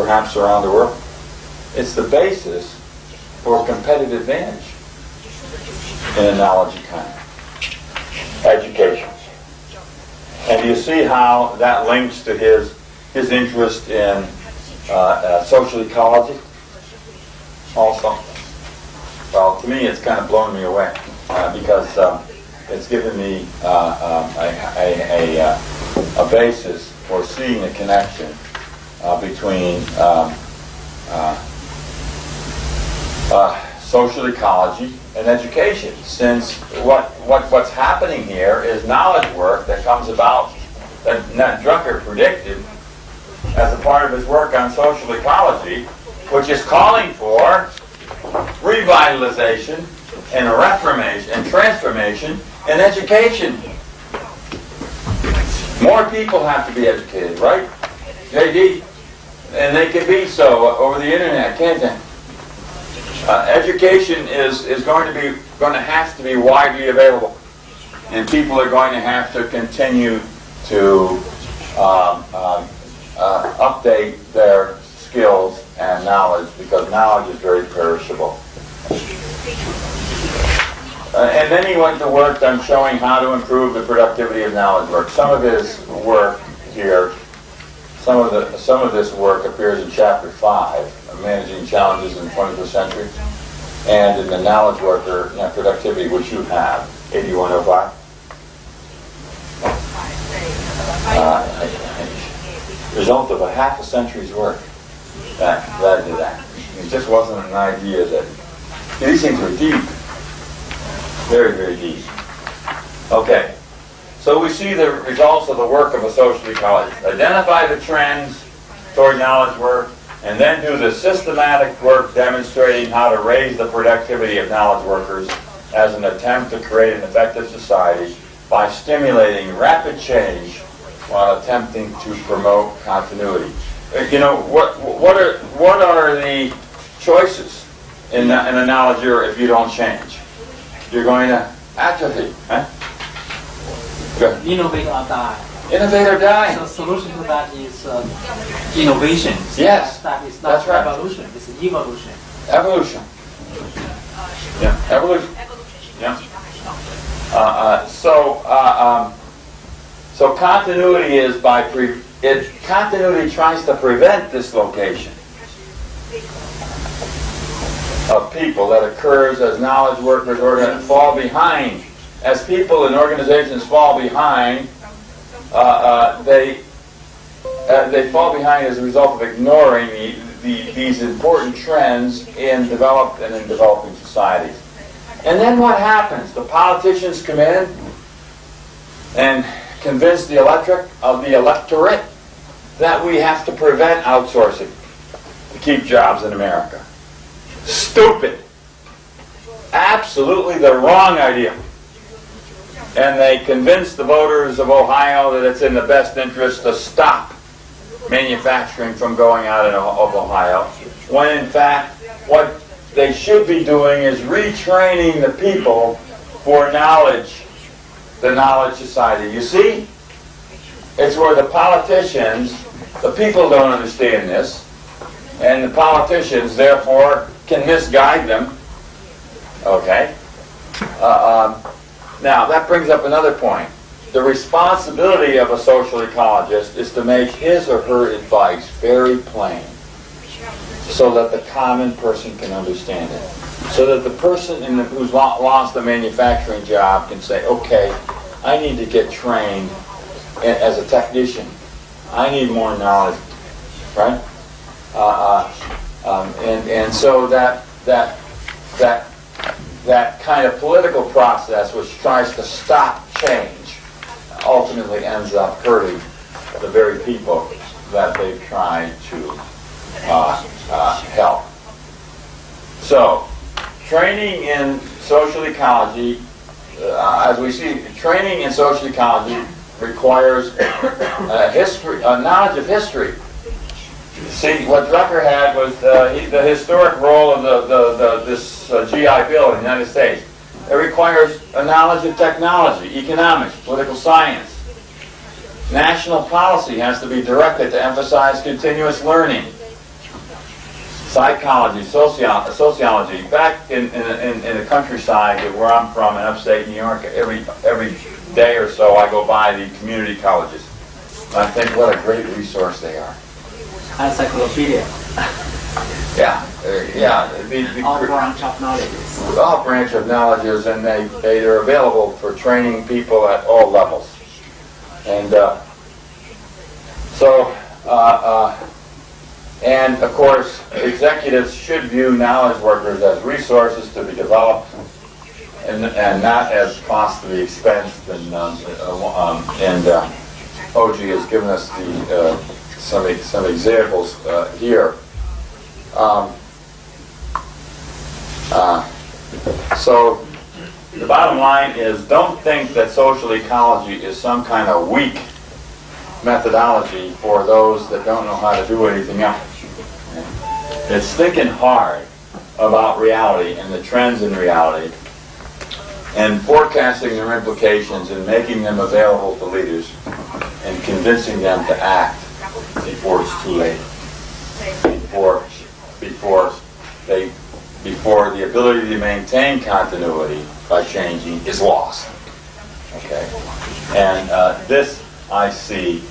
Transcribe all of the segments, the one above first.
perhaps around the world. It's the basis for competitive advantage in a knowledge economy. Education. And you see how that links to his interest in social ecology also. Well, to me, it's kind of blown me away because it's given me a basis for seeing a connection between social ecology and education. Since what's happening here is knowledge work that comes about that Drucker predicted as a part of his work on social ecology, which is calling for revitalization and reformation and transformation in education. More people have to be educated, right, JD? And they can be so over the internet, can't they? Education is going to have to be widely available, and people are going to have to continue to update their skills and knowledge, because knowledge is very perishable. And then he went to work on showing how to improve the productivity of knowledge work. Some of his work here, some of this work appears in Chapter 5, Managing Challenges in the 21st Century, and in the Knowledge Worker Productivity, which you have, 8105. Result of a half a century's work. That. It just wasn't an idea that... These things were deep. Very, very deep. Okay. So we see the results of the work of a social ecologist. Identify the trends toward knowledge work, and then do the systematic work demonstrating how to raise the productivity of knowledge workers as an attempt to create an effective society by stimulating rapid change while attempting to promote continuity. You know, what are the choices in a knowledge era if you don't change? You're going to atrophy. Huh? Innovate or die. Innovate or die. So solution to that is innovation. Yes. That is not That's right. revolution, it's evolution. Evolution. Yeah, evolution. Yeah. So continuity is continuity tries to prevent dislocation of people that occurs as knowledge workers fall behind. As people and organizations fall behind, they fall behind as a result of ignoring these important trends in developed and in developing societies. And then what happens? The politicians come in and convince the electorate that we have to prevent outsourcing to keep jobs in America. Stupid. Absolutely the wrong idea. And they convince the voters of Ohio that it's in the best interest to stop manufacturing from going out of Ohio, when in fact what they should be doing is retraining the people for knowledge, the knowledge society. You see? It's where the politicians, the people don't understand this, and the politicians therefore can misguide them. Okay? Now, that brings up another point. The responsibility of a social ecologist is to make his or her advice very plain, so that the common person can understand it. So that the person who's lost a manufacturing job can say, okay, I need to get trained as a technician. I need more knowledge, right? And so that kind of political process which tries to stop change ultimately ends up hurting the very people that they've tried to help. So, training in social ecology, as we see, training in social ecology requires knowledge of history. See, what Drucker had was the historic role of this GI Bill in the United States. It requires a knowledge of technology, economics, political science. National policy has to be directed to emphasize continuous learning, psychology, sociology. Back in the countryside where I'm from in upstate New York, every day or so I go by the community colleges. And I think what a great resource they are. Encyclopedia. Yeah, yeah. All branch of knowledge. All branch of knowledges, and they're available for training people at all levels. And and of course, executives should view knowledge workers as resources to be developed, and not as cost to be expensed. And OG has given us some examples here. So the bottom line is, don't think that social ecology is some kind of weak methodology for those that don't know how to do anything else. It's thinking hard about reality and the trends in reality and forecasting their implications and making them available to leaders and convincing them to act before it's too late, before the ability to maintain continuity by changing is lost. Okay, and this I see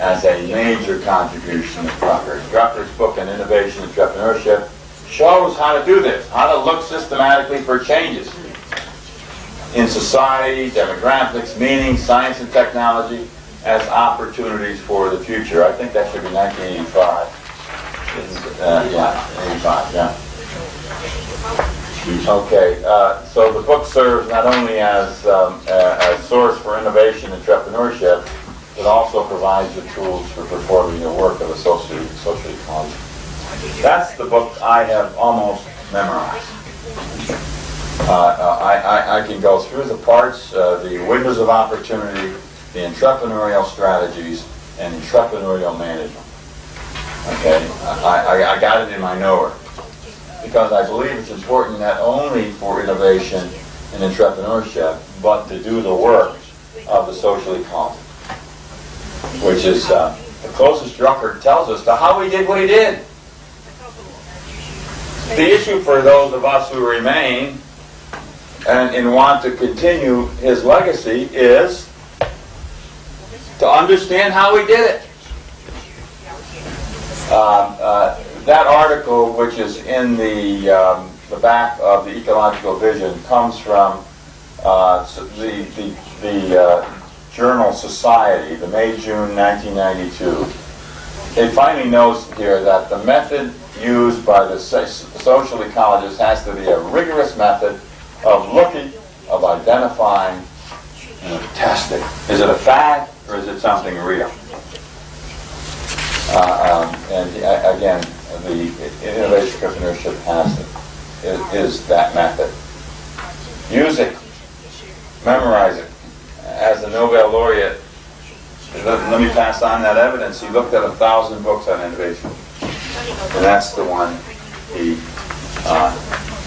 as a major contribution of Drucker. Drucker's book on innovation and entrepreneurship shows how to do this, how to look systematically for changes in society, demographics, meaning, science and technology as opportunities for the future. I think that should be 1985. Yeah, 85, yeah. Okay, so the book serves not only as a source for innovation and entrepreneurship, it also provides the tools for performing the work of a social ecology. That's the book I have almost memorized. I can go through the parts, the windows of opportunity, the entrepreneurial strategies, and entrepreneurial management. Okay, I got it in my knower, because I believe it's important not only for innovation and entrepreneurship, but to do the work of the social ecology, which is the closest Drucker tells us to how he did what he did. The issue for those of us who remain and want to continue his legacy is to understand how he did it. That article, which is in the back of the Ecological Vision, comes from the journal Society, the May-June 1992. It finally notes here that the method used by the social ecologist has to be a rigorous method of looking, of identifying, and of testing. Is it a fact or is it something real? And again, the innovation entrepreneurship is that method. Use it. Memorize it. As the Nobel laureate, let me pass on that evidence. He looked at 1,000 books on innovation, and that's the one he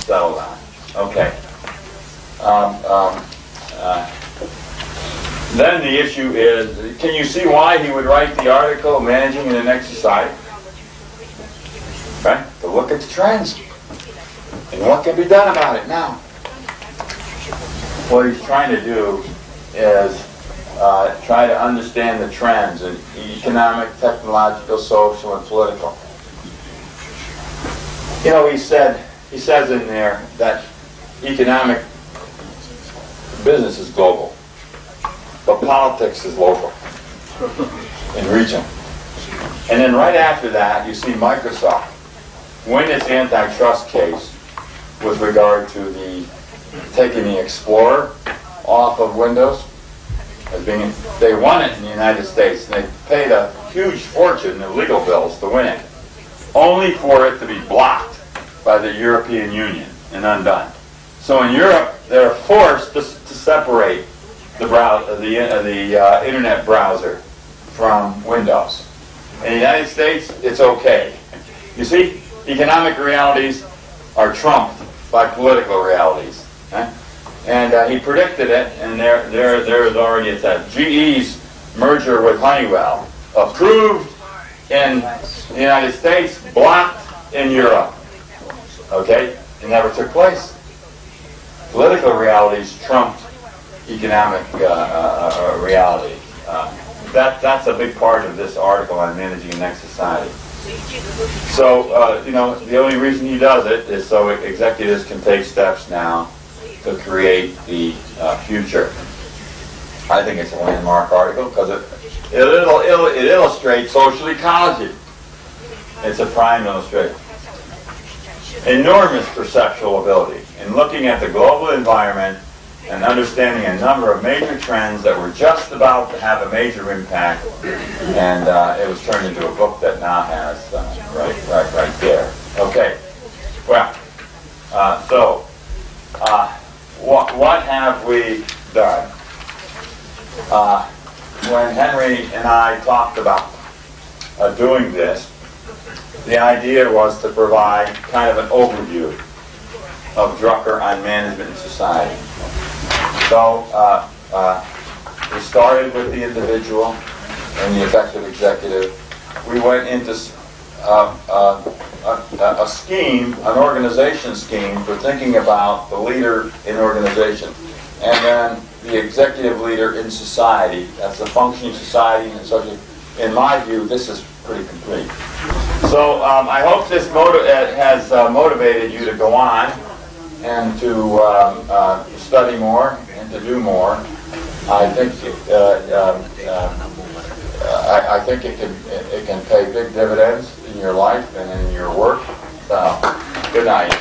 settled on. Okay. Then the issue is, can you see why he would write the article, Managing in the Next Society? Right? To look at the trends and what can be done about it now. What he's trying to do is try to understand the trends in economic, technological, social, and political. You know, he says in there that economic business is global, but politics is local and regional. And then right after that, you see Microsoft win its antitrust case with regard to taking the Explorer off of Windows. They won it in the United States, and they paid a huge fortune in legal bills to win it, only for it to be blocked by the European Union and undone. So in Europe, they're forced to separate the internet browser from Windows. In the United States, it's okay. You see, economic realities are trumped by political realities. Okay? And he predicted it, and there is already it's that GE's merger with Honeywell, approved in the United States, blocked in Europe. Okay? It never took place. Political realities trumped economic realities. That's a big part of this article on managing a next society. So, the only reason he does it is so executives can take steps now to create the future. I think it's a landmark article because it illustrates social ecology. It's a prime illustration. Enormous perceptual ability in looking at the global environment and understanding a number of major trends that were just about to have a major impact, and it was turned into a book that now has right there. Okay, well, what have we done? When Henry and I talked about doing this, the idea was to provide kind of an overview of Drucker on management and society. So we started with the individual and the effective executive. We went into a scheme, an organization scheme for thinking about the leader in organization, and then the executive leader in society. That's a functioning society, and so in my view, this is pretty complete. So I hope this has motivated you to go on and to study more and to do more. I think I think it can pay big dividends in your life and in your work. Good night.